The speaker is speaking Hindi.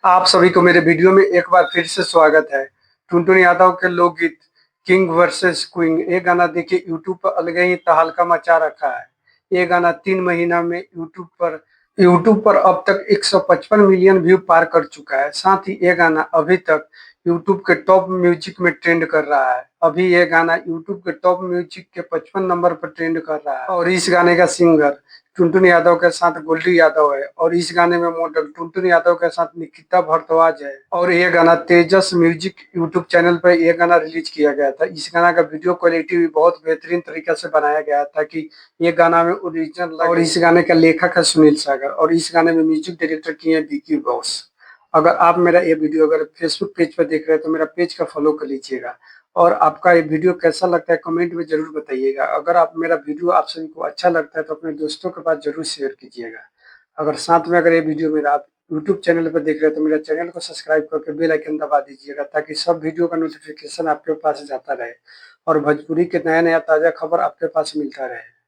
आप सभी को मेरे वीडियो में एक बार फिर से स्वागत है। टुनटुन यादव के लोकगीत किंग वर्सेस क्वीन, ये गाना देखिए यूट्यूब पर अलग ही तहलका मचा रखा है। ये गाना 3 महीना में यूट्यूब पर अब तक 155 मिलियन व्यू पार कर चुका है। साथ ही ये गाना अभी तक यूट्यूब के टॉप म्यूजिक में ट्रेंड कर रहा है। अभी ये गाना यूट्यूब के टॉप म्यूजिक के 55 नंबर पर ट्रेंड कर रहा है और इस गाने का सिंगर टुनटुन यादव के साथ गोल्डी यादव है और इस गाने में मॉडल टुनटुन यादव के साथ निकिता भारद्वाज है और ये गाना तेजस म्यूजिक यूट्यूब चैनल पर ये गाना रिलीज किया गया था। इस गाना का वीडियो क्वालिटी भी बहुत बेहतरीन तरीके से बनाया गया था कि ये गाना में ओरिजिनल और इस गाने का लेखक है सुनील सागर और इस गाने में म्यूजिक डायरेक्टर किए हैं विकी बॉस। अगर आप मेरा ये वीडियो अगर फेसबुक पेज पर देख रहे हैं तो मेरा पेज का फॉलो कर लीजिएगा और आपका ये वीडियो कैसा लगता है कमेंट में जरूर बताइएगा। अगर आप मेरा वीडियो आप सभी को अच्छा लगता है तो अपने दोस्तों के पास जरूर शेयर कीजिएगा। अगर साथ में अगर ये वीडियो मेरा आप यूट्यूब चैनल पर देख रहे हैं तो मेरा चैनल को सब्सक्राइब करके बेल आइकन दबा दीजिएगा ताकि सब वीडियो का नोटिफिकेशन आपके पास जाता रहे और भोजपुरी के नया नया ताजा खबर आपके पास मिलता रहे।